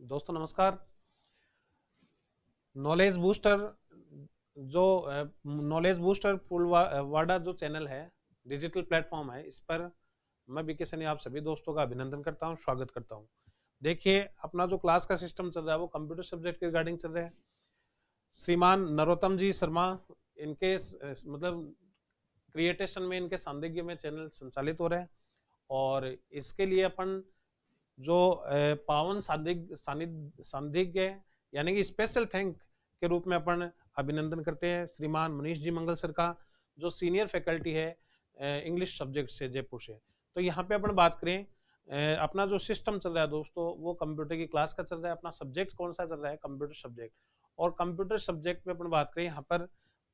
दोस्तों नमस्कार। Knowledge booster जो नॉलेज बूस्टर पुलवाड़ा जो चैनल है, डिजिटल प्लेटफॉर्म है, इस पर मैं बीके सैनी आप सभी दोस्तों का अभिनंदन करता हूं, स्वागत करता हूं। देखिए, अपना जो क्लास का सिस्टम चल रहा है वो कंप्यूटर सब्जेक्ट के रिगार्डिंग चल रहा है। श्रीमान नरोत्तम जी शर्मा, इनके मतलब क्रिएटेशन में, इनके सानिध्य में चैनल संचालित हो रहे हैं। और इसके लिए अपन जो पावन सानिध्य यानी कि स्पेशल थैंक के रूप में अपन अभिनंदन करते हैं श्रीमान मनीष जी मंगल सर का, जो सीनियर फैकल्टी है इंग्लिश सब्जेक्ट से जयपुर से। तो यहाँ पे अपन बात करें, अपना जो सिस्टम चल रहा है दोस्तों वो कंप्यूटर की क्लास का चल रहा है। अपना सब्जेक्ट कौन सा चल रहा है? Computer subject. और कंप्यूटर सब्जेक्ट में अपन बात करें यहाँ पर,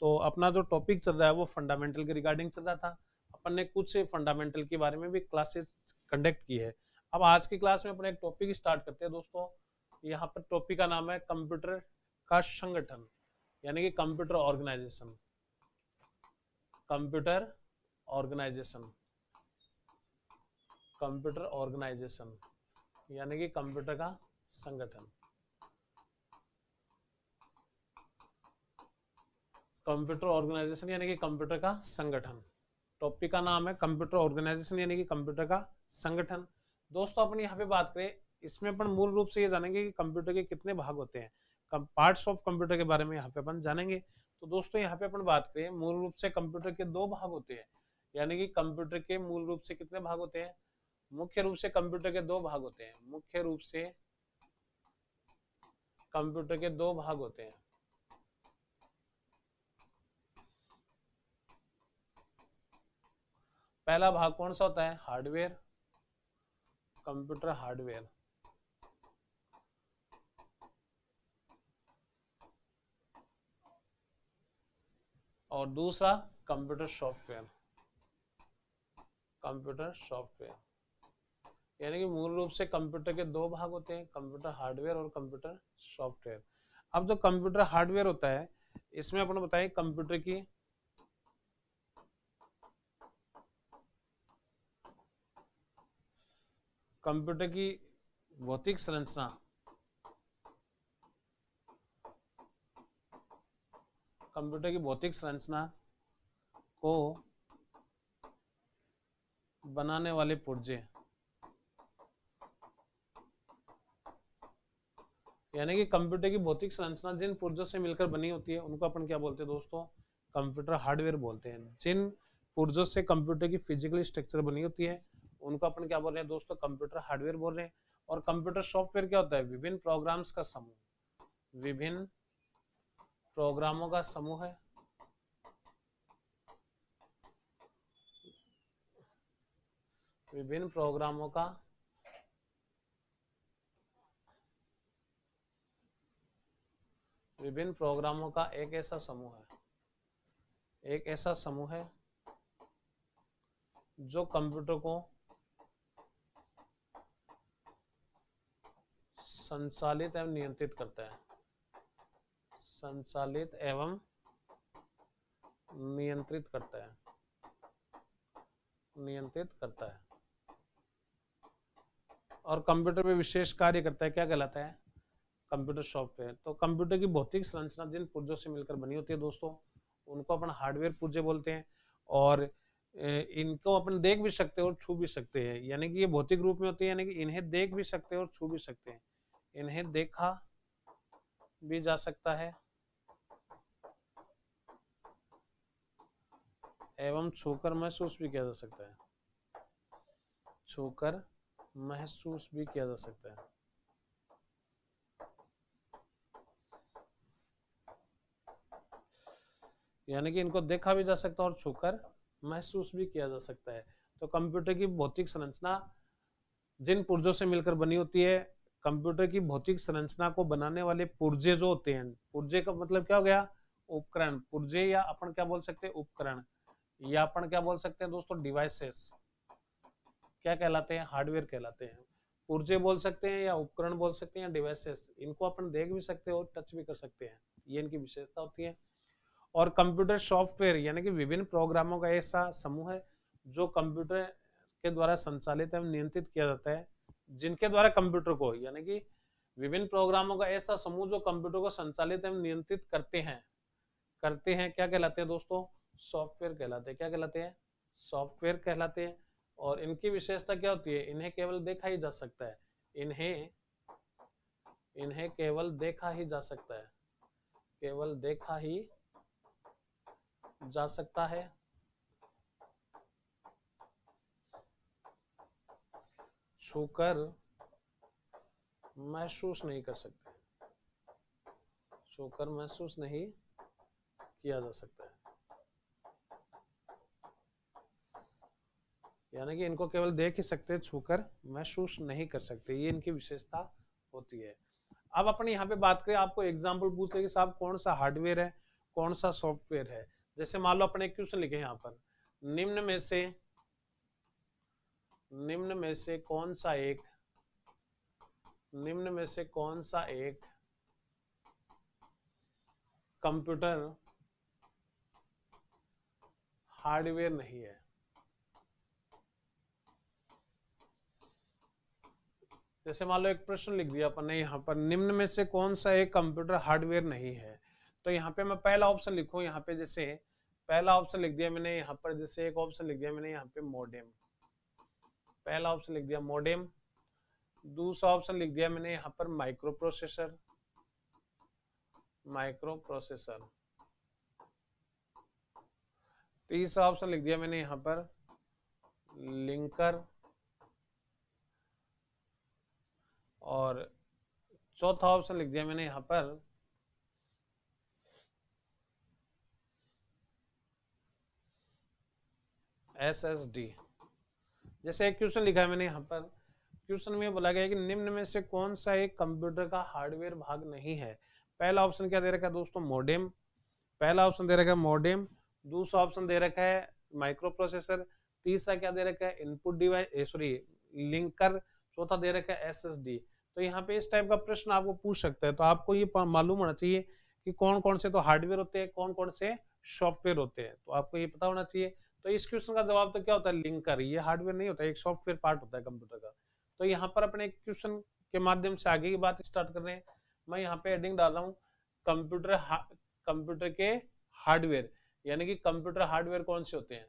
तो अपना जो टॉपिक चल रहा है वो फंडामेंटल के रिगार्डिंग चल रहा था। अपन ने कुछ फंडामेंटल के बारे में भी क्लासेस कंडक्ट की है। अब आज की क्लास में अपने एक टॉपिक स्टार्ट करते हैं दोस्तों। यहाँ पर टॉपिक का नाम है कंप्यूटर का संगठन, यानी कि computer organisation. Computer organisation, computer organisation यानी कि कंप्यूटर का संगठन। कंप्यूटर ऑर्गेनाइजेशन यानी कि कंप्यूटर का संगठन। टॉपिक का नाम है कंप्यूटर ऑर्गेनाइजेशन यानी कि कंप्यूटर का संगठन। दोस्तों अपन यहाँ पे बात करें, इसमें अपन मूल रूप से ये जानेंगे कि कंप्यूटर के कितने भाग होते हैं। पार्ट्स ऑफ कंप्यूटर के बारे में यहाँ पे अपन जानेंगे। तो दोस्तों यहाँ पे अपन बात करें, मूल रूप से कंप्यूटर के दो भाग होते हैं। यानी कि कंप्यूटर के मूल रूप से कितने भाग होते हैं? मुख्य रूप से कंप्यूटर के दो भाग होते हैं। मुख्य रूप से कंप्यूटर के दो भाग होते हैं। पहला भाग कौन सा होता है? Hardware, computer hardware. और दूसरा कंप्यूटर सॉफ्टवेयर। कंप्यूटर सॉफ्टवेयर यानी कि मूल रूप से कंप्यूटर के दो भाग होते हैं, कंप्यूटर हार्डवेयर और कंप्यूटर सॉफ्टवेयर। अब जो कंप्यूटर हार्डवेयर होता है, इसमें अपन बताएं कंप्यूटर की भौतिक संरचना, कंप्यूटर की भौतिक संरचना को बनाने वाले पुर्जे, यानी कि कंप्यूटर की भौतिक संरचना जिन पुर्जों से मिलकर बनी होती है उनको अपन क्या बोलते हैं दोस्तों? कंप्यूटर हार्डवेयर बोलते हैं। जिन पुर्जों से कंप्यूटर की फिजिकल स्ट्रक्चर बनी होती है उनको अपन क्या बोल रहे हैं दोस्तों? कंप्यूटर हार्डवेयर बोल रहे हैं। और कंप्यूटर सॉफ्टवेयर क्या होता है? विभिन्न प्रोग्राम्स का समूह, विभिन्न प्रोग्रामों का समूह है। विभिन्न प्रोग्रामों का विभिन्न प्रोग्रामों का एक ऐसा समूह है, एक ऐसा समूह है जो कंप्यूटर को संचालित एवं नियंत्रित करता है। संचालित एवं नियंत्रित करता है, नियंत्रित करता है। और कंप्यूटर में विशेष कार्य करता है, क्या कहलाता है? Computer software. तो कंप्यूटर की भौतिक संरचना जिन पुर्जों से मिलकर बनी होती है दोस्तों उनको अपन हार्डवेयर पुर्जे बोलते हैं। और इनको अपन देख भी सकते हैं और छू भी सकते हैं, यानी कि ये भौतिक रूप में होती है, यानी कि इन्हें देख भी सकते हैं और छू भी सकते हैं। इन्हें देखा भी जा सकता है एवं छूकर महसूस भी किया जा सकता है। छूकर महसूस भी किया जा सकता है। यानी कि इनको देखा भी जा सकता है और छूकर महसूस भी किया जा सकता है। तो कंप्यूटर की भौतिक संरचना जिन पुर्जों से मिलकर बनी होती है, कंप्यूटर की भौतिक संरचना को बनाने वाले पुर्जे जो होते हैं, पुर्जे का मतलब क्या हो गया? उपकरण। पुर्जे या अपन क्या बोल सकते हैं? उपकरण। या अपन क्या बोल सकते हैं दोस्तों? डिवाइसेस। क्या कहलाते हैं? हार्डवेयर कहलाते हैं। पुर्जे बोल सकते हैं या उपकरण बोल सकते हैं या डिवाइसेस। इनको अपन देख भी सकते हैं और टच भी कर सकते हैं, ये इनकी विशेषता होती है। और कंप्यूटर सॉफ्टवेयर यानी कि विभिन्न प्रोग्रामों का ऐसा समूह है जो कंप्यूटर के द्वारा संचालित एवं नियंत्रित किया जाता है, जिनके द्वारा कंप्यूटर को, यानी कि विभिन्न प्रोग्रामों का ऐसा समूह जो कंप्यूटर को संचालित एवं नियंत्रित करते हैं क्या कहलाते हैं दोस्तों? सॉफ्टवेयर कहलाते हैं। क्या कहलाते हैं? सॉफ्टवेयर कहलाते हैं। और इनकी विशेषता क्या होती है? इन्हें केवल देखा ही जा सकता है। इन्हें केवल देखा ही जा सकता है। केवल देखा ही जा सकता है। छूकर महसूस नहीं कर सकते। छूकर महसूस नहीं किया जा सकता है। यानी कि इनको केवल देख ही सकते हैं, छूकर महसूस नहीं कर सकते। ये इनकी विशेषता होती है। अब अपन यहाँ पे बात करें, आपको एग्जाम्पल पूछ ले कि साहब कौन सा हार्डवेयर है, कौन सा सॉफ्टवेयर है। जैसे मान लो अपने क्वेश्चन लिखे यहाँ पर, निम्न में से कौन सा एक कंप्यूटर हार्डवेयर नहीं है। जैसे मान लो एक प्रश्न लिख दिया अपन ने यहाँ पर, निम्न में से कौन सा एक कंप्यूटर हार्डवेयर नहीं है। तो यहाँ पे मैं पहला ऑप्शन लिखूं, यहाँ पे जैसे पहला ऑप्शन लिख दिया मैंने यहाँ पर, जैसे एक ऑप्शन लिख दिया मैंने यहाँ पे मॉडेम। पहला ऑप्शन लिख दिया मॉडेम। दूसरा ऑप्शन लिख दिया मैंने यहाँ पर माइक्रो प्रोसेसर। तीसरा ऑप्शन लिख दिया मैंने यहाँ पर लिंकर। और चौथा ऑप्शन लिख दिया मैंने यहाँ पर SSD। जैसे एक क्वेश्चन लिखा है मैंने यहाँ पर, क्वेश्चन में बोला गया है कि निम्न में से कौन सा एक कंप्यूटर का हार्डवेयर भाग नहीं है। पहला ऑप्शन क्या दे रखा है दोस्तों? मॉडेम। पहला ऑप्शन दे रखा है मॉडेम। दूसरा ऑप्शन दे रखा है माइक्रो प्रोसेसर। तीसरा क्या दे रखा है? Input device, sorry linker. चौथा दे रखा है SSD। तो यहाँ पे इस टाइप का प्रश्न आपको पूछ सकता है, तो आपको ये मालूम होना चाहिए कि कौन कौन से तो हार्डवेयर होते हैं, कौन कौन से सॉफ्टवेयर होते हैं। तो आपको ये पता होना चाहिए। तो इस क्वेश्चन का जवाब तो क्या होता है? लिंकर। ये हार्डवेयर नहीं होता, एक सॉफ्टवेयर पार्ट होता है कंप्यूटर का। तो यहाँ पर अपने क्वेश्चन के माध्यम से आगे की बात स्टार्ट कर रहे हैं। मैं यहाँ पे हेडिंग डाल रहा हूँ कंप्यूटर के हार्डवेयर, यानी कि कंप्यूटर हार्डवेयर कौन से होते हैं?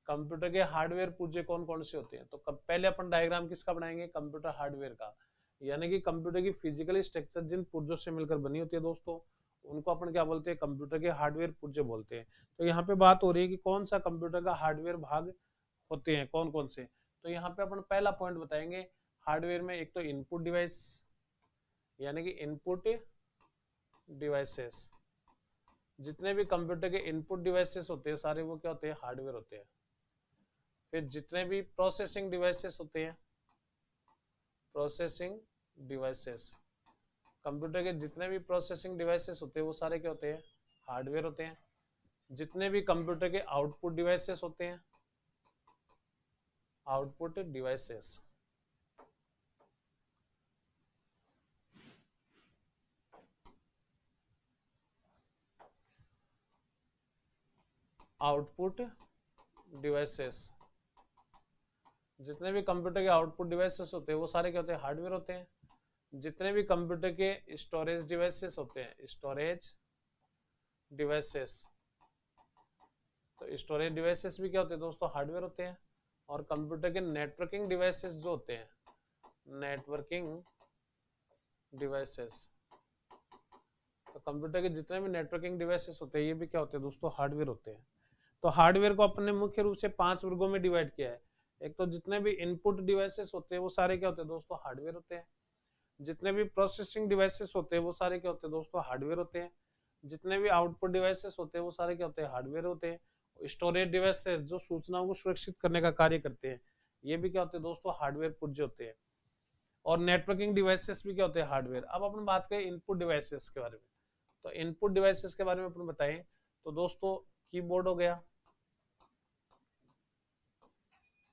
कंप्यूटर के हार्डवेयर पुर्जे कौन कौन से होते हैं। तो पहले अपन डायग्राम किसका बनाएंगे? कंप्यूटर हार्डवेयर का। यानी कि कंप्यूटर की फिजिकल स्ट्रक्चर जिन पुर्जों से मिलकर बनी होती है दोस्तों, उनको अपन क्या बोलते हैं? कंप्यूटर के हार्डवेयर पुर्जे बोलते हैं। तो यहाँ पे बात हो रही है कि कौन सा कंप्यूटर का हार्डवेयर भाग होते हैं, कौन कौन से। तो यहाँ पे अपन पहला पॉइंट बताएंगे हार्डवेयर में। एक तो इनपुट डिवाइस, यानी कि इनपुट डिवाइसेस। जितने भी कंप्यूटर के इनपुट डिवाइसेस होते हैं सारे वो क्या होते हैं? हार्डवेयर होते हैं। फिर जितने भी प्रोसेसिंग डिवाइसेस होते हैं, कंप्यूटर के जितने भी प्रोसेसिंग डिवाइसेस होते हैं वो सारे क्या होते हैं? हार्डवेयर होते हैं। जितने भी कंप्यूटर के आउटपुट डिवाइसेस होते हैं, आउटपुट डिवाइसेस, जितने भी कंप्यूटर के आउटपुट डिवाइसेस होते हैं वो सारे क्या होते हैं? हार्डवेयर होते हैं। जितने भी कंप्यूटर के स्टोरेज डिवाइसेस होते हैं, तो स्टोरेज डिवाइसेस भी क्या होते हैं दोस्तों? हार्डवेयर होते हैं। और कंप्यूटर के नेटवर्किंग डिवाइसेस जो होते हैं, तो कंप्यूटर के जितने भी नेटवर्किंग डिवाइसेस होते हैं ये भी क्या होते हैं दोस्तों? हार्डवेयर होते हैं। तो हार्डवेयर को अपने मुख्य रूप से 5 वर्गों में डिवाइड किया है। एक तो जितने भी इनपुट डिवाइसेस होते हैं वो सारे क्या होते हैं दोस्तों? हार्डवेयर होते हैं। जितने भी प्रोसेसिंग डिवाइसेस होते हैं वो सारे क्या होते हैं दोस्तों? हार्डवेयर होते हैं। जितने भी आउटपुट डिवाइसेस होते हैं वो सारे क्या होते हैं? हार्डवेयर होते हैं। स्टोरेज डिवाइसेस जो सूचनाओं को सुरक्षित करने का कार्य करते हैं ये भी क्या होते हैं दोस्तों? हार्डवेयर पुर्जे होते हैं। और नेटवर्किंग डिवाइसेस भी क्या होते हैं? हार्डवेयर। अब अपन बात करें इनपुट डिवाइसेस के बारे में। तो इनपुट डिवाइसेस के बारे में अपन बताएं तो दोस्तों कीबोर्ड हो गया,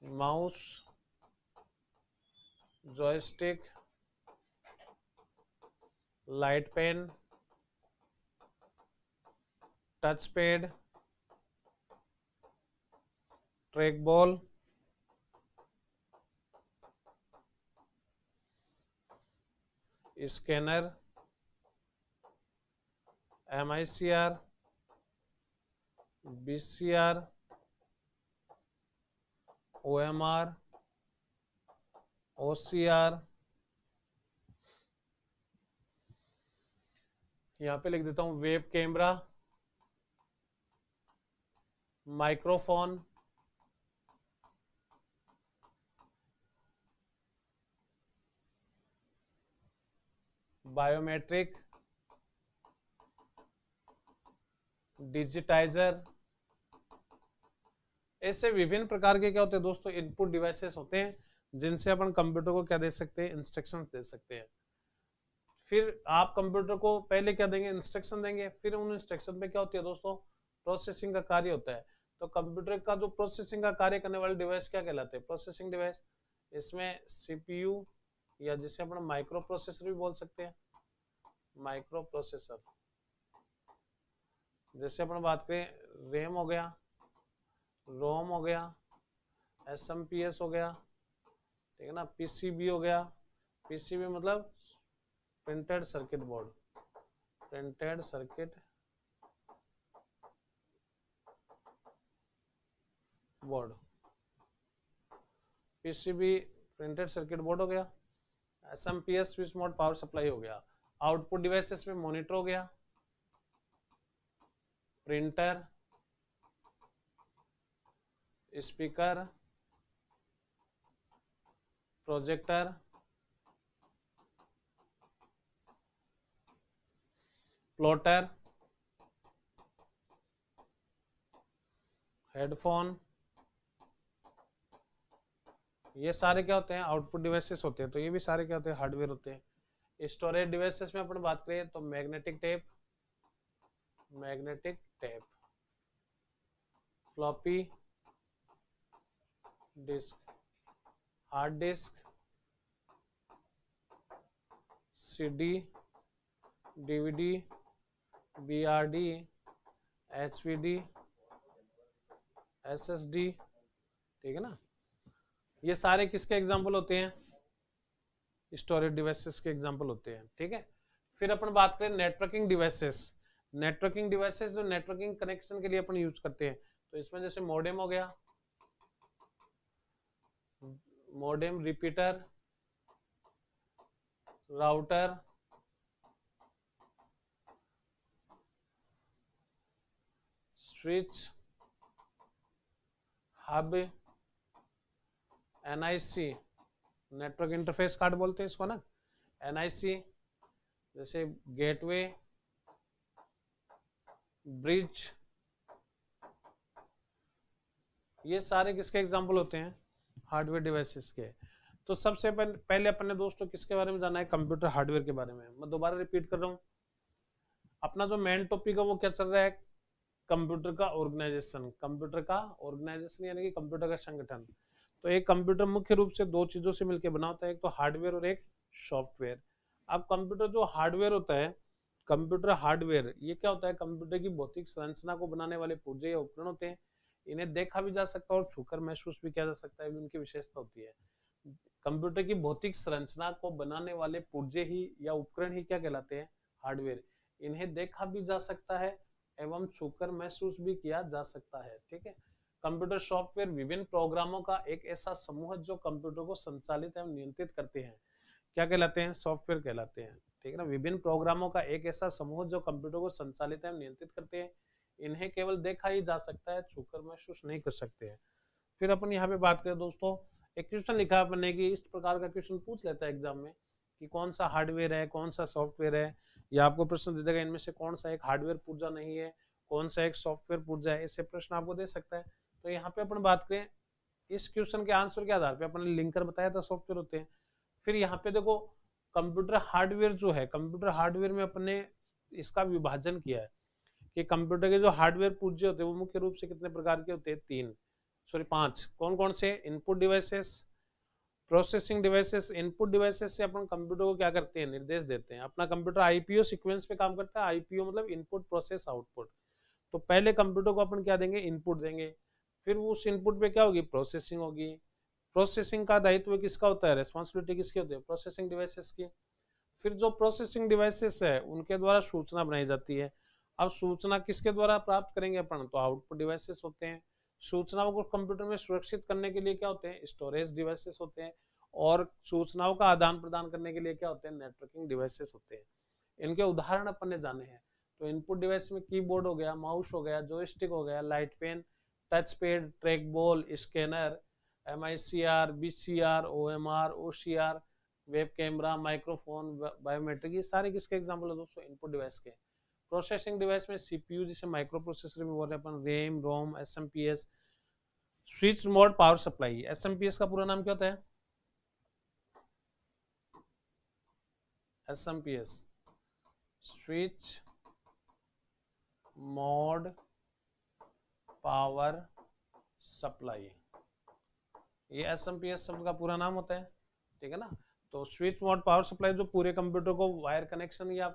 mouse, joystick, light pen, touch pad, track ball, scanner, MICR, BCR, OMR, OCR, यहां पे लिख देता हूं web camera, microphone, biometric, digitiser. ऐसे विभिन्न प्रकार के क्या होते हैं दोस्तों, इनपुट डिवाइसेस होते हैं जिनसे अपन कंप्यूटर को क्या दे सकते हैं, इंस्ट्रक्शंस दे सकते हैं। फिर आप कंप्यूटर को पहले क्या देंगे, इंस्ट्रक्शन देंगे, फिर उन इंस्ट्रक्शन पे क्या होती है दोस्तों, प्रोसेसिंग का कार्य होता है। तो कंप्यूटर का जो प्रोसेसिंग का कार्य करने वाले डिवाइस क्या कहलाते हैं, प्रोसेसिंग डिवाइस। इसमें CPU या जिसे अपन माइक्रो प्रोसेसर भी बोल सकते हैं, माइक्रो प्रोसेसर। जैसे अपन बात करें रैम हो गया, रोम हो गया, SMPS हो गया, ठीक है ना, PCB हो गया। PCB मतलब printed circuit board, printed circuit board, PCB printed circuit board हो गया। SMPS switch mode power supply हो गया। आउटपुट डिवाइसेस में मॉनिटर हो गया, printer, speaker, projector, plotter, headphone, ये सारे क्या होते हैं, आउटपुट डिवाइसेस होते हैं। तो ये भी सारे क्या होते हैं, हार्डवेयर होते हैं। स्टोरेज डिवाइसेस में अपन बात करें तो magnetic tape, magnetic tape, floppy disk, hard disk, CD, DVD, BRD, HVD, SSD, ठीक है ना। ये सारे किसके एग्जाम्पल होते हैं, स्टोरेज डिवाइसेस के एग्जाम्पल होते हैं, ठीक है। फिर अपन बात करें नेटवर्किंग डिवाइसेस। नेटवर्किंग डिवाइसेस जो नेटवर्किंग कनेक्शन के लिए अपन यूज करते हैं, तो इसमें जैसे मॉडेम हो गया, modem, repeater, router, switch, hub, NIC, network interface card बोलते हैं इसको ना, NIC, जैसे गेटवे, ब्रिज, ये सारे किसके एग्जाम्पल होते हैं, हार्डवेयर डिवाइसेस के। तो सबसे पहले अपन ने दोस्तों किसके बारे में जाना है, कंप्यूटर हार्डवेयर के बारे में। मैं दोबारा रिपीट कर रहा हूँ, अपना जो मेन टॉपिक है वो क्या चल रहा है, कंप्यूटर का ऑर्गेनाइजेशन। कंप्यूटर का ऑर्गेनाइजेशन यानी कि कंप्यूटर का संगठन। तो एक कंप्यूटर मुख्य रूप से दो चीजों से मिलकर बना होता है, एक तो हार्डवेयर और एक सॉफ्टवेयर। अब कंप्यूटर जो हार्डवेयर होता है, कंप्यूटर हार्डवेयर ये क्या होता है, कंप्यूटर की भौतिक संरचना को बनाने वाले पुर्जे या उपकरण होते हैं। इन्हें देखा भी जा सकता है और छूकर महसूस भी किया जा सकता है, उनकी विशेषता होती है। कंप्यूटर की भौतिक संरचना को बनाने वाले पुर्जे ही या उपकरण ही क्या कहलाते हैं, हार्डवेयर। इन्हें देखा भी जा सकता है एवं छूकर महसूस भी किया जा सकता है, ठीक है। कंप्यूटर सॉफ्टवेयर विभिन्न प्रोग्रामों का एक ऐसा समूह जो कंप्यूटर को संचालित एवं नियंत्रित करते हैं, क्या कहलाते हैं, सॉफ्टवेयर कहलाते हैं, ठीक है ना। विभिन्न प्रोग्रामों का एक ऐसा समूह जो कंप्यूटर को संचालित एवं नियंत्रित करते हैं। इन्हें केवल देखा ही जा सकता है, छूकर महसूस नहीं कर सकते हैं। फिर अपन यहाँ पे बात करें दोस्तों, एक क्वेश्चन लिखा है अपन ने कि इस प्रकार का क्वेश्चन पूछ लेता है एग्जाम में कि कौन सा हार्डवेयर है, कौन सा सॉफ्टवेयर है, या आपको प्रश्न दे देगा इनमें से कौन सा एक हार्डवेयर पुर्जा नहीं है, कौन सा एक सॉफ्टवेयर पुर्जा है। ऐसे प्रश्न आपको दे सकता है। तो यहाँ पे अपन बात करें, इस क्वेश्चन के आंसर के आधार पे अपन ने लिंकर बताया था सॉफ्टवेयर होते हैं। फिर यहाँ पे देखो कंप्यूटर हार्डवेयर जो है, कंप्यूटर हार्डवेयर में अपन ने इसका विभाजन किया है कि कंप्यूटर के जो हार्डवेयर पुर्जे होते हैं वो मुख्य रूप से कितने प्रकार के होते हैं, 5। कौन कौन से, input devices, processing devices. Input devices से अपन कंप्यूटर को क्या करते हैं, निर्देश देते हैं। अपना कंप्यूटर आईपीओ सीक्वेंस पे काम करता है। आईपीओ मतलब इनपुट प्रोसेस आउटपुट। तो पहले कंप्यूटर को अपन क्या देंगे, इनपुट देंगे, फिर उस इनपुट पे क्या होगी, प्रोसेसिंग होगी। प्रोसेसिंग का दायित्व किसका होता है, रेस्पॉन्सिबिलिटी किसकी होती है, प्रोसेसिंग डिवाइसेस की। फिर जो प्रोसेसिंग डिवाइसेस है उनके द्वारा सूचना बनाई जाती है। अब सूचना किसके द्वारा प्राप्त करेंगे अपन, तो आउटपुट डिवाइसेस होते हैं। सूचनाओं को कंप्यूटर में सुरक्षित करने के लिए क्या होते हैं, स्टोरेज डिवाइसेस होते हैं। और सूचनाओं का आदान प्रदान करने के लिए क्या होते हैं, नेटवर्किंग डिवाइसेस होते हैं। इनके उदाहरण अपन ने जाने हैं। तो इनपुट डिवाइस में कीबोर्ड हो गया, माउस हो गया, जॉयस्टिक हो गया, light pen, touch pad, track ball, scanner, MICR, BCR, OMR, OCR, web camera, microphone, biometric, ये सारे किसके एग्जांपल है दोस्तों, इनपुट डिवाइस के। प्रोसेसिंग डिवाइस में CPU, जिसे माइक्रो प्रोसेसर भी बोल रहे हैं अपन, RAM, ROM, SMPS, switch mode power supply. SMPS का पूरा नाम क्या होता है, SMPS switch mode power supply, ये SMPS शब्द का पूरा नाम होता है, ठीक है ना। तो स्विच मोड पावर सप्लाई जो पूरे कंप्यूटर को वायर कनेक्शन या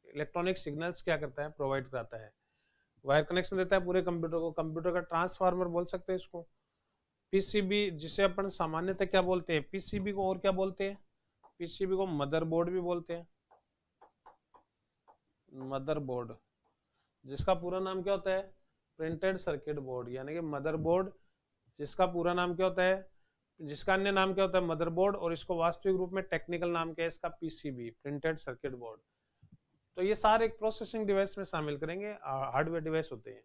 इलेक्ट्रॉनिक सिग्नल्स क्या करता है, प्रोवाइड कराता है, वायर कनेक्शन देता है पूरे कंप्यूटर को। कंप्यूटर का ट्रांसफार्मर बोल सकते हैं इसको। PCB, जिसे अपन सामान्यतः क्या बोलते हैं, PCB को और क्या बोलते हैं, PCB को मदरबोर्ड भी बोलते हैं, मदरबोर्ड, जिसका पूरा नाम क्या होता है, प्रिंटेड सर्किट बोर्ड, यानी कि मदरबोर्ड, जिसका पूरा नाम क्या होता है, जिसका अन्य नाम क्या होता है, मदरबोर्ड, और इसको वास्तविक रूप में टेक्निकल नाम क्या है इसका, PCB, प्रिंटेड सर्किट बोर्ड। तो ये सारे एक प्रोसेसिंग डिवाइस में शामिल करेंगे, हार्डवेयर डिवाइस होते हैं।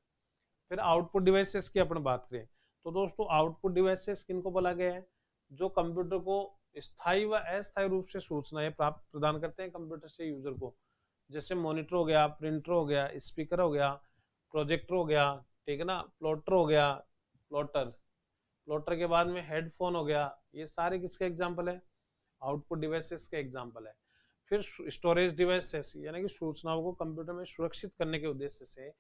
फिर आउटपुट डिवाइसेस की अपन बात करें तो दोस्तों, आउटपुट डिवाइसेस किनको बोला गया है, जो कंप्यूटर को स्थायी व अस्थायी रूप से सूचनाएं प्राप्त प्रदान करते हैं कंप्यूटर से यूजर को। जैसे मॉनिटर हो गया, प्रिंटर हो गया, स्पीकर हो गया, प्रोजेक्टर हो गया, ठीक है ना, प्लॉटर हो गया, प्लॉटर, प्लॉटर के बाद में हेडफोन हो गया, ये सारे किसके एग्जाम्पल है, आउटपुट डिवाइसेस के एग्जाम्पल है। फिर स्टोरेज डिवाइसेस, यानी कि सूचनाओं को कंप्यूटर में सुरक्षित करने के उद्देश्य से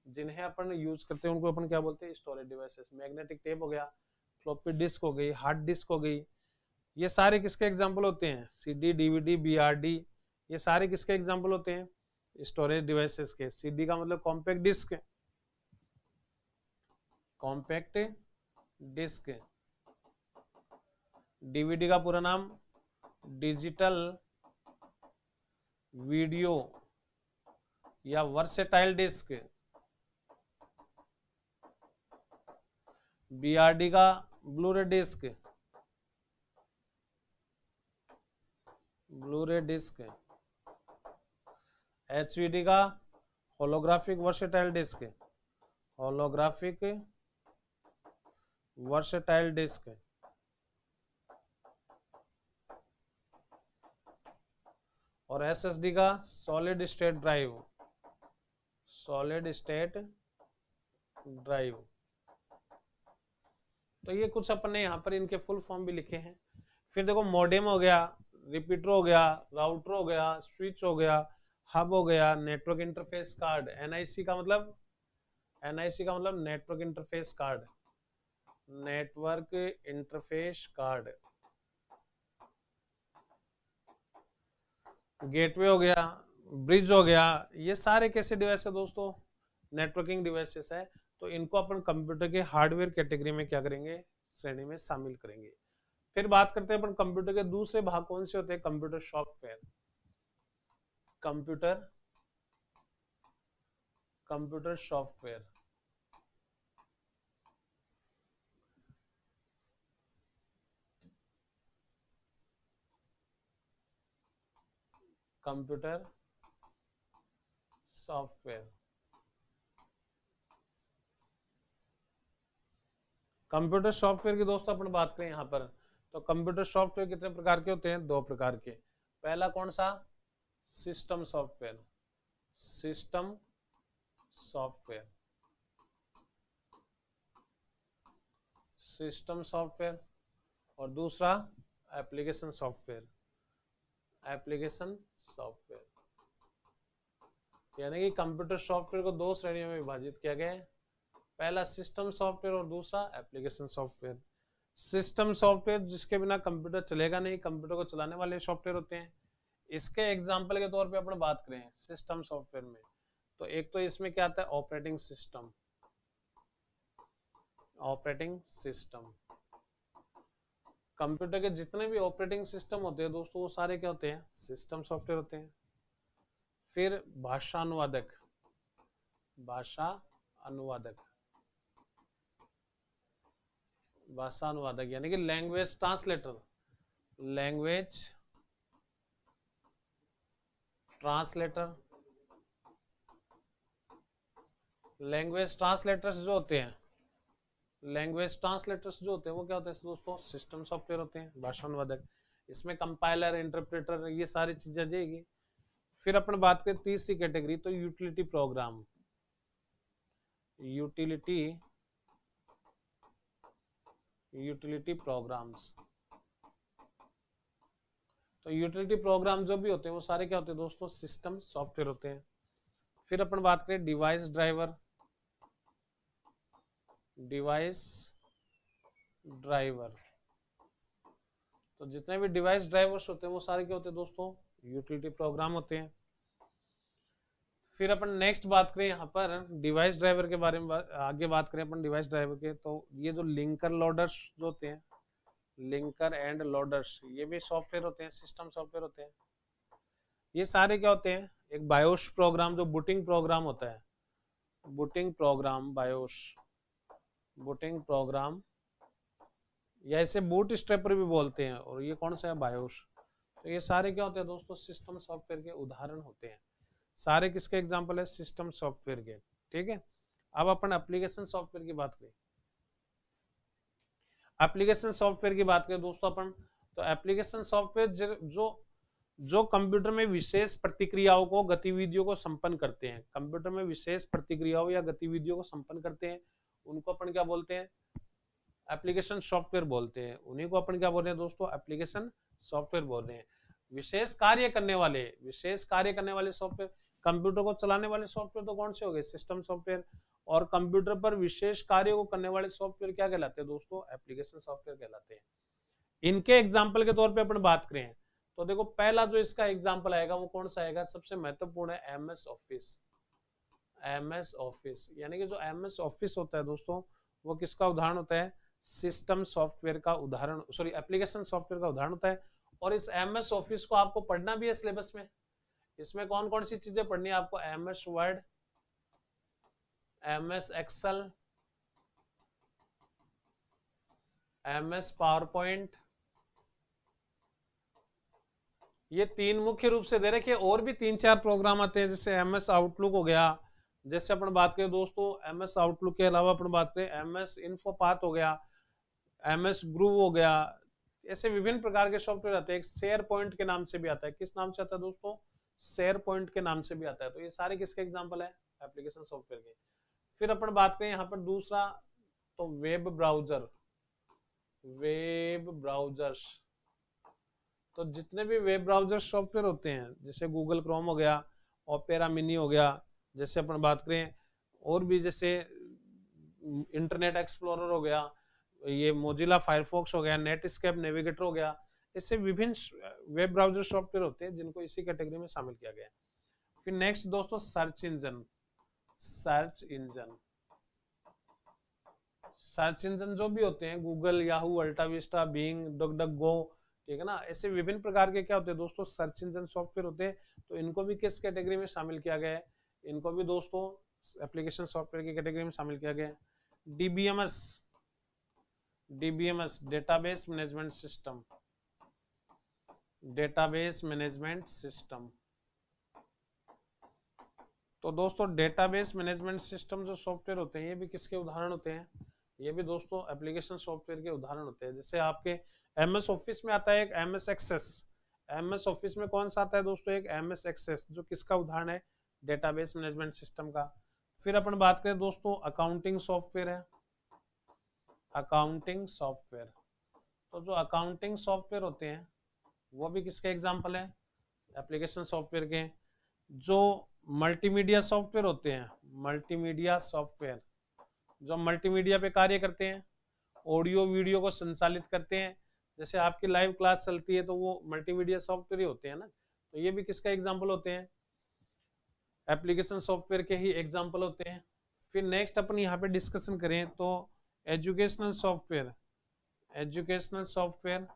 जिन्हें अपन यूज करते हैं उनको अपन क्या बोलते हैं, स्टोरेज डिवाइसेस। मैग्नेटिक टेप हो गया, फ्लॉपी डिस्क हो गई, हार्ड डिस्क हो गई, ये सारे किसके एग्जाम्पल होते हैं, CD, DVD, BRD, ये सारे किसके एग्जाम्पल होते हैं, स्टोरेज डिवाइसेस के। CD का मतलब compact disc, compact disc. DVD का पूरा नाम डिजिटल वीडियो या वर्सेटाइल डिस्क। BRD का Blu-ray disc, Blu-ray disc. HVD का holographic versatile disc, holographic versatile disc. और SSD का solid state drive, solid state drive. तो ये कुछ अपने यहाँ पर इनके फुल फॉर्म भी लिखे हैं। फिर देखो, मॉडेम हो गया, रिपीटर हो गया, राउटर हो गया, स्विच हो गया, हब हो गया, नेटवर्क इंटरफेस कार्ड, NIC का मतलब, NIC का मतलब network interface card, network interface card. Gateway हो गया, ब्रिज हो गया, ये सारे कैसे डिवाइस है दोस्तों, नेटवर्किंग डिवाइसेस है। तो इनको अपन कंप्यूटर के हार्डवेयर कैटेगरी में क्या करेंगे, श्रेणी में शामिल करेंगे। फिर बात करते हैं अपन कंप्यूटर के दूसरे भाग कौन से होते हैं, computer software. Computer, computer software, computer software. Computer software की दोस्तों अपन बात करें यहाँ पर, तो कंप्यूटर सॉफ्टवेयर कितने प्रकार के होते हैं, दो प्रकार के। पहला कौन सा, system software, system software, system software. और दूसरा एप्लीकेशन सॉफ्टवेयर, एप्लीकेशन सॉफ्टवेयर। यानी कि कंप्यूटर सॉफ्टवेयर को दो श्रेणियों में विभाजित किया गया है, पहला सिस्टम सॉफ्टवेयर और दूसरा एप्लीकेशन सॉफ्टवेयर। सिस्टम सॉफ्टवेयर जिसके बिना कंप्यूटर चलेगा नहीं, कंप्यूटर को चलाने वाले सॉफ्टवेयर होते हैं। इसके एग्जांपल के तौर पे अपन बात करें सिस्टम सॉफ्टवेयर में, तो एक तो इसमें क्या आता है, operating system, operating system. Computer के जितने भी ऑपरेटिंग सिस्टम होते हैं दोस्तों वो सारे क्या होते हैं, सिस्टम सॉफ्टवेयर होते हैं। फिर भाषा अनुवादक, भाषा अनुवादक, भाषा अनुवादक यानी कि language translator, language translator. Language translators जो होते हैं, लैंग्वेज ट्रांसलेटर्स जो होते हैं वो क्या होते हैं दोस्तों, सिस्टम सॉफ्टवेयर होते हैं, भाषा अनुवादक। इसमें कंपाइलर, इंटरप्रेटर, ये सारी चीजें जाएगी। फिर अपन बात करें तीसरी कैटेगरी तो utility programme, utility, utility programmes. तो यूटिलिटी प्रोग्राम जो भी होते हैं वो सारे क्या होते हैं दोस्तों, सिस्टम सॉफ्टवेयर होते हैं। फिर अपन बात करें डिवाइस ड्राइवर, डिवाइस ड्राइवर। तो जितने भी डिवाइस ड्राइवर्स होते हैं वो सारे क्या होते हैं दोस्तों, यूटिलिटी प्रोग्राम होते हैं। फिर अपन नेक्स्ट बात करें यहाँ पर डिवाइस ड्राइवर के बारे में, आगे बात करें अपन डिवाइस ड्राइवर के, तो ये जो लिंकर लोडर्स जो होते हैं, लिंकर एंड लोडर्स, ये भी सॉफ्टवेयर होते हैं, सिस्टम सॉफ्टवेयर होते हैं। ये सारे क्या होते हैं, एक बायोस प्रोग्राम जो बूटिंग प्रोग्राम होता है, booting program, BIOS booting program, या इसे बूट स्ट्रैपर भी बोलते हैं, और ये कौन सा है, बायोस। तो ये सारे क्या होते हैं दोस्तों, सिस्टम सॉफ्टवेयर के उदाहरण होते हैं। सारे किसके एग्जांपल है, सिस्टम सॉफ्टवेयर के। ठीक है, अब अपन एप्लीकेशन सॉफ्टवेयर की बात करें। एप्लीकेशन सॉफ्टवेयर की बात करें दोस्तों अपन, तो एप्लीकेशन सॉफ्टवेयर जो कंप्यूटर में विशेष प्रतिक्रियाओं को, गतिविधियों को संपन्न करते हैं, कंप्यूटर में विशेष प्रतिक्रियाओं या गतिविधियों को संपन्न करते हैं, उनको अपन क्या बोलते हैं, एप्लीकेशन सॉफ्टवेयर बोलते हैं। उन्हीं को अपन क्या बोल रहे हैं दोस्तों, एप्लीकेशन सॉफ्टवेयर बोल रहे हैं। विशेष कार्य करने वाले, विशेष कार्य करने वाले सॉफ्टवेयर, कंप्यूटर को चलाने वाले सॉफ्टवेयर तो कौन से हो गए, सिस्टम सॉफ्टवेयर। और कंप्यूटर पर विशेष कार्य को करने वाले सॉफ्टवेयर क्या कहलाते हैं दोस्तों, एप्लीकेशन सॉफ्टवेयर कहलाते हैं। इनके एग्जाम्पल के तौर पे अपन बात करें तो देखो पहला जो इसका एग्जाम्पल आएगा वो कौन सा आएगा, सबसे महत्वपूर्ण है एमएस ऑफिस। एमएस ऑफिस यानी कि जो एमएस ऑफिस होता है दोस्तों वो किसका उदाहरण होता है, सिस्टम सॉफ्टवेयर का उदाहरण, सॉरी एप्लीकेशन सॉफ्टवेयर का उदाहरण होता है। और इस एमएस ऑफिस को आपको पढ़ना भी है सिलेबस में। इसमें कौन कौन सी चीजें पढ़नी है आपको, MS Word, MS Excel, MS PowerPoint, ये तीन मुख्य रूप से दे रखे। और भी 3-4 प्रोग्राम आते हैं जैसे एमएस आउटलुक हो गया, जैसे अपन बात करें दोस्तों एमएस आउटलुक के अलावा अपन बात करें एमएस इन्फोपाथ हो गया, एमएस ग्रूव हो गया, ऐसे विभिन्न प्रकार के सॉफ्टवेयर आते हैं। एक शेयर पॉइंट के नाम से भी आता है, किस नाम से आता है दोस्तों, शेयर पॉइंट के नाम से भी आता है। तो ये सारे किसके एग्जाम्पल है, एप्लीकेशन सॉफ्टवेयर के। फिर अपन बात करें यहाँ पर दूसरा तो वेब ब्राउजर, वेब ब्राउजर्स। तो जितने भी वेब ब्राउजर सॉफ्टवेयर होते हैं जैसे गूगल क्रोम हो गया, ओपेरा मिनी हो गया, जैसे अपन बात करें और भी जैसे इंटरनेट एक्सप्लोरर हो गया, ये मोजिला फायरफॉक्स हो गया, नेटस्केप नेविगेटर हो गया, ऐसे विभिन्न वेब ब्राउजर सॉफ्टवेयर होते हैं जिनको इसी कैटेगरी में शामिल किया गया है। फिर नेक्स्ट दोस्तों search engine, search engine, search engine जो भी होते हैं Google, Yahoo, AltaVista, Bing, DuckDuckGo, ठीक है ना, ऐसे विभिन्न प्रकार के क्या होते हैं दोस्तों सर्च इंजन सॉफ्टवेयर होते हैं। तो इनको भी किस कैटेगरी में शामिल किया गया है, इनको भी दोस्तों एप्लीकेशन सॉफ्टवेयर की कैटेगरी में शामिल किया गया है। DBMS, DBMS database management system, database management system. तो दोस्तों डेटाबेस मैनेजमेंट सिस्टम जो सॉफ्टवेयर होते हैं ये भी किसके उदाहरण होते हैं, ये भी दोस्तों एप्लीकेशन सॉफ्टवेयर के उदाहरण होते हैं। जैसे आपके एमएस ऑफिस में आता है एक एमएस एक्सेस, एमएस ऑफिस में कौन सा आता है दोस्तों, एक एमएस एक्सेस जो किसका उदाहरण है, डेटाबेस मैनेजमेंट सिस्टम का। फिर अपन बात करें दोस्तों अकाउंटिंग सॉफ्टवेयर है, अकाउंटिंग सॉफ्टवेयर। तो जो अकाउंटिंग सॉफ्टवेयर होते हैं वो भी किसके एग्जाम्पल है, एप्लीकेशन सॉफ्टवेयर के। जो मल्टीमीडिया सॉफ्टवेयर होते हैं, मल्टीमीडिया सॉफ्टवेयर जो मल्टीमीडिया पे कार्य करते हैं, ऑडियो वीडियो को संचालित करते हैं, जैसे आपकी लाइव क्लास चलती है तो वो मल्टीमीडिया सॉफ्टवेयर ही होते हैं ना। तो ये भी किसका एग्जाम्पल होते हैं, एप्लीकेशन सॉफ्टवेयर के ही एग्जाम्पल होते हैं। फिर नेक्स्ट अपन यहाँ पे डिस्कशन करें तो एजुकेशनल सॉफ्टवेयर, एजुकेशनल सॉफ्टवेयर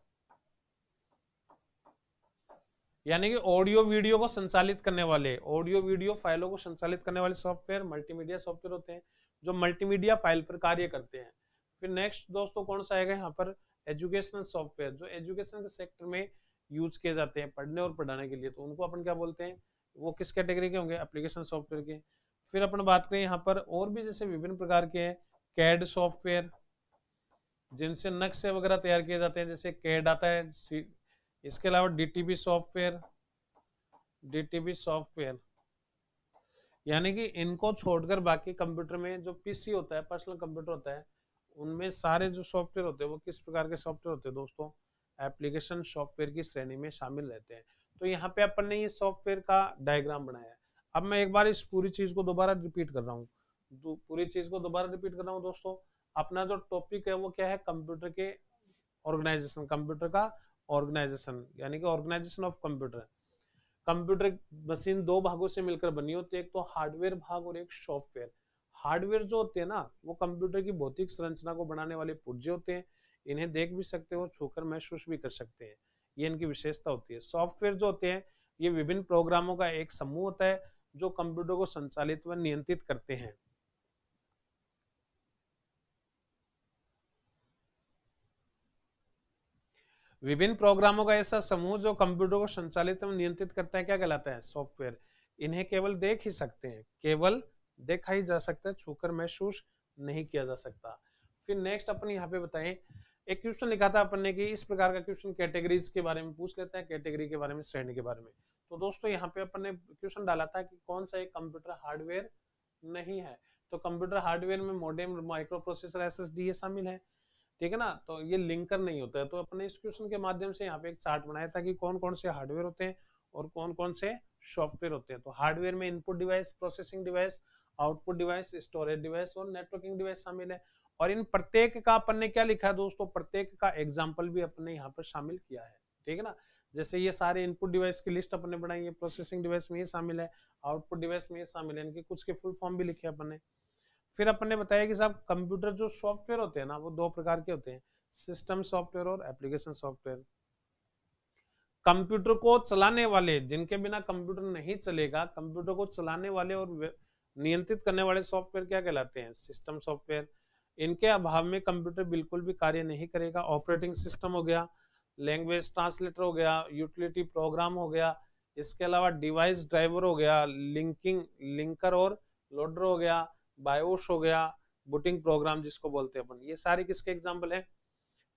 यानी कि ऑडियो वीडियो को संचालित करने वाले, ऑडियो वीडियो फाइलों को संचालित करने वाले सॉफ्टवेयर मल्टीमीडिया सॉफ्टवेयर होते हैं जो मल्टीमीडिया फाइल पर कार्य करते हैं। फिर नेक्स्ट दोस्तों कौन सा आएगा यहाँ पर, एजुकेशनल सॉफ्टवेयर जो एजुकेशन के सेक्टर में यूज किए जाते हैं पढ़ने और पढ़ाने के लिए, तो उनको अपन क्या बोलते हैं, वो किस कैटेगरी के होंगे, एप्लीकेशन सॉफ्टवेयर के। फिर अपन बात करें यहाँ पर और भी जैसे विभिन्न प्रकार के हैं, कैड सॉफ्टवेयर जिनसे नक्शे वगैरह तैयार किए जाते हैं, जैसे कैड आता है। इसके अलावा डीटीबी सॉफ्टवेयर, डीटीबी सॉफ्टवेयर यानी कि इनको छोड़कर बाकी कंप्यूटर में जो पीसी होता है, पर्सनल कंप्यूटर होता है, उनमें सारे जो सॉफ्टवेयर होते हैं वो किस प्रकार के सॉफ्टवेयर होते हैं दोस्तों, एप्लीकेशन सॉफ्टवेयर की श्रेणी में शामिल रहते हैं। तो यहाँ पे अपन ने ये सॉफ्टवेयर का डायग्राम बनाया है। अब मैं एक बार इस पूरी चीज को दोबारा रिपीट कर रहा हूँ, दोस्तों। अपना जो टॉपिक है वो क्या है, कंप्यूटर के ऑर्गेनाइजेशन, कंप्यूटर का ऑर्गेनाइजेशन यानी कि organisation of computer. Computer machine दो भागों से मिलकर बनी होती है, एक तो हार्डवेयर भाग और एक सॉफ्टवेयर। हार्डवेयर जो होते हैं ना, वो कंप्यूटर की भौतिक संरचना को बनाने वाले पुर्जे होते हैं, इन्हें देख भी सकते हो, छूकर महसूस भी कर सकते हैं, ये इनकी विशेषता होती है। सॉफ्टवेयर जो होते हैं ये विभिन्न प्रोग्रामों का एक समूह होता है जो कंप्यूटर को संचालित व नियंत्रित करते हैं। विभिन्न प्रोग्रामों का ऐसा समूह जो कंप्यूटर को संचालित एवं नियंत्रित करता है क्या कहलाता है, सॉफ्टवेयर। इन्हें केवल देख ही सकते हैं, केवल देखा ही जा सकता है, छूकर महसूस नहीं किया जा सकता। फिर नेक्स्ट अपन यहाँ पे बताएं, एक क्वेश्चन लिखा था अपन ने कि इस प्रकार का क्वेश्चन कैटेगरीज के बारे में पूछ लेता है, कैटेगरी के बारे में, श्रेणी के बारे में। तो दोस्तों यहाँ पे अपन ने क्वेश्चन डाला था कि कौन सा एक कंप्यूटर हार्डवेयर नहीं है, तो कंप्यूटर हार्डवेयर में मॉडेम, माइक्रो प्रोसेसर, एसएसडी ये शामिल है, ठीक है ना। तो ये लिंकर नहीं होता है। तो अपने इस क्वेश्चन के माध्यम से यहाँ पे एक चार्ट बनाया था कि कौन कौन से हार्डवेयर होते हैं और कौन कौन से सॉफ्टवेयर होते हैं। तो हार्डवेयर में input device, processing device, output device, storage device और नेटवर्किंग डिवाइस शामिल है। और इन प्रत्येक का अपन ने क्या लिखा है दोस्तों, प्रत्येक का एग्जाम्पल भी अपन ने यहाँ पर शामिल किया है, ठीक है ना। जैसे ये सारे इनपुट डिवाइस की लिस्ट अपन ने बनाई है, प्रोसेसिंग डिवाइस में ये शामिल है, आउटपुट डिवाइस में ये शामिल है, इनके कुछ के फुल फॉर्म भी लिखे अपन ने। फिर अपन ने बताया कि साहब कंप्यूटर जो सॉफ्टवेयर होते हैं ना, वो दो प्रकार के होते हैं, सिस्टम सॉफ्टवेयर और एप्लीकेशन सॉफ्टवेयर। कंप्यूटर को चलाने वाले, जिनके बिना कंप्यूटर नहीं चलेगा, कंप्यूटर को चलाने वाले और नियंत्रित करने वाले सॉफ्टवेयर क्या कहलाते हैं, सिस्टम सॉफ्टवेयर। इनके अभाव में कंप्यूटर बिल्कुल भी कार्य नहीं करेगा। ऑपरेटिंग सिस्टम हो गया, लैंग्वेज ट्रांसलेटर हो गया, यूटिलिटी प्रोग्राम हो गया, इसके अलावा डिवाइस ड्राइवर हो गया, लिंकर और लोडर हो गया, बायोस हो गया, बूटिंग प्रोग्राम जिसको बोलते हैं अपन, ये सारे किसके एग्जाम्पल है,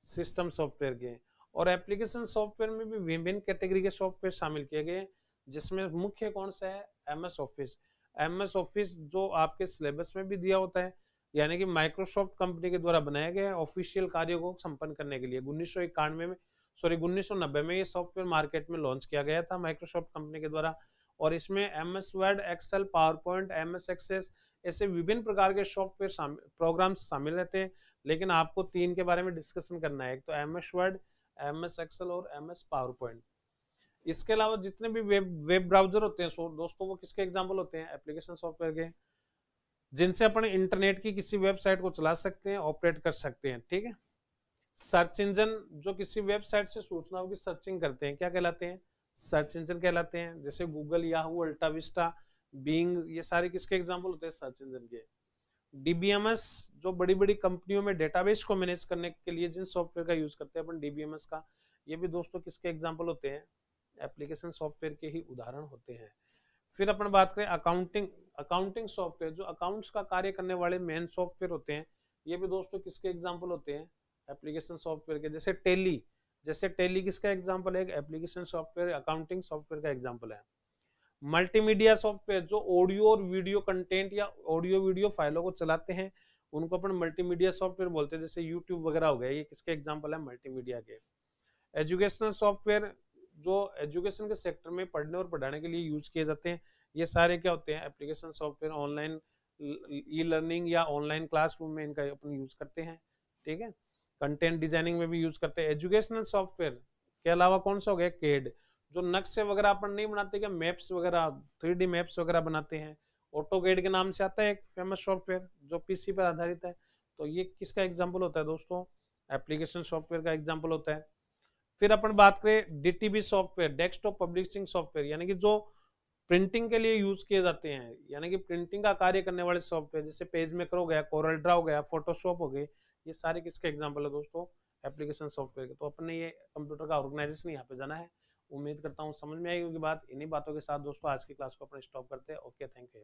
सिस्टम सॉफ्टवेयर के। और एप्लीकेशन सॉफ्टवेयर में भी विभिन्न कैटेगरी के सॉफ्टवेयर शामिल किए गए, जिसमें मुख्य कौन सा है, एमएस ऑफिस। एमएस ऑफिस जो आपके सिलेबस में भी दिया होता है, यानी कि माइक्रोसॉफ्ट कंपनी के द्वारा बनाया गया है ऑफिशियल कार्यों को संपन्न करने के लिए। 1990 में ये सॉफ्टवेयर मार्केट में लॉन्च किया गया था माइक्रोसॉफ्ट कंपनी के द्वारा। और इसमें MS Word, Excel, PowerPoint, MS Access ऐसे विभिन्न प्रकार के सॉफ्टवेयर प्रोग्राम्स शामिल रहते हैं। लेकिन आपको तीन के बारे में डिस्कशन करना है, एक तो एमएस वर्ड, एमएस एक्सेल और एमएस पावर पॉइंट। इसके अलावा जितने भी वेब ब्राउजर होते हैं दोस्तों, वो किसके एग्जाम्पल होते हैं, एप्लीकेशन सॉफ्टवेयर के, जिनसे अपन इंटरनेट की किसी वेबसाइट को चला सकते हैं, ऑपरेट कर सकते हैं, ठीक है। सर्च इंजन जो किसी वेबसाइट से सूचनाओं की सर्चिंग करते हैं क्या कहलाते हैं, सर्च इंजन कहलाते हैं। जैसे गूगल, याहू, अल्टा विस्टा, बीइंग, ये सारे किसके एग्जाम्पल होते हैं, सर्च इंजन के। डीबीएमएस जो बड़ी बड़ी कंपनियों में डेटाबेस को मैनेज करने के लिए जिन सॉफ्टवेयर का यूज करते हैं अपन, डीबीएमएस का, ये भी दोस्तों किसके एग्जाम्पल होते हैं, एप्लीकेशन सॉफ्टवेयर के ही उदाहरण होते हैं। फिर अपन बात करें अकाउंटिंग सॉफ्टवेयर, जो अकाउंट्स का कार्य करने वाले मेन सॉफ्टवेयर होते हैं, ये भी दोस्तों किसके एग्जाम्पल होते हैं, एप्लीकेशन सॉफ्टवेयर के। जैसे टेली किसका एग्जाम्पल है, एप्लीकेशन सॉफ्टवेयर, अकाउंटिंग सॉफ्टवेयर का एग्जाम्पल है। मल्टीमीडिया सॉफ्टवेयर जो ऑडियो और वीडियो कंटेंट या ऑडियो वीडियो फाइलों को चलाते हैं, उनको अपन मल्टीमीडिया सॉफ्टवेयर बोलते हैं। जैसे यूट्यूब वगैरह हो गया, ये किसके एग्जाम्पल है, मल्टीमीडिया के। एजुकेशनल सॉफ्टवेयर जो एजुकेशन के सेक्टर में पढ़ने और पढ़ाने के लिए यूज किए जाते हैं, ये सारे क्या होते हैं, application software. Online e learning या ऑनलाइन क्लासरूम में इनका अपन यूज करते हैं, ठीक है। कंटेंट डिजाइनिंग में भी यूज करते हैं। एजुकेशनल सॉफ्टवेयर के अलावा कौन सा हो गया, केड, जो नक्शे वगैरह अपन नहीं बनाते क्या, मैप्स वगैरह, 3D मैप्स वगैरह बनाते हैं। ऑटोगेड के नाम से आता है एक फेमस सॉफ्टवेयर जो पीसी पर आधारित है। तो ये किसका एग्जांपल होता है दोस्तों, एप्लीकेशन सॉफ्टवेयर का एग्जाम्पल होता है। फिर अपन बात करें डीटीबी सॉफ्टवेयर, डेस्कटॉप पब्लिशिंग सॉफ्टवेयर, यानी कि जो प्रिंटिंग के लिए यूज किए जाते हैं, यानी कि प्रिंटिंग का कार्य करने वाले सॉफ्टवेयर, जैसे पेज मेकर हो गया, कोरल ड्रा हो गया, फोटोशॉप हो गए, ये सारे किसके एग्जाम्पल है दोस्तों, एप्लीकेशन सॉफ्टवेयर के। तो अपन ने ये कंप्यूटर का ऑर्गेनाइजेशन यहाँ पे जाना है। उम्मीद करता हूँ समझ में आई होगी बात। इन्हीं बातों के साथ दोस्तों आज की क्लास को अपन स्टॉप करते हैं। Okay, thank you.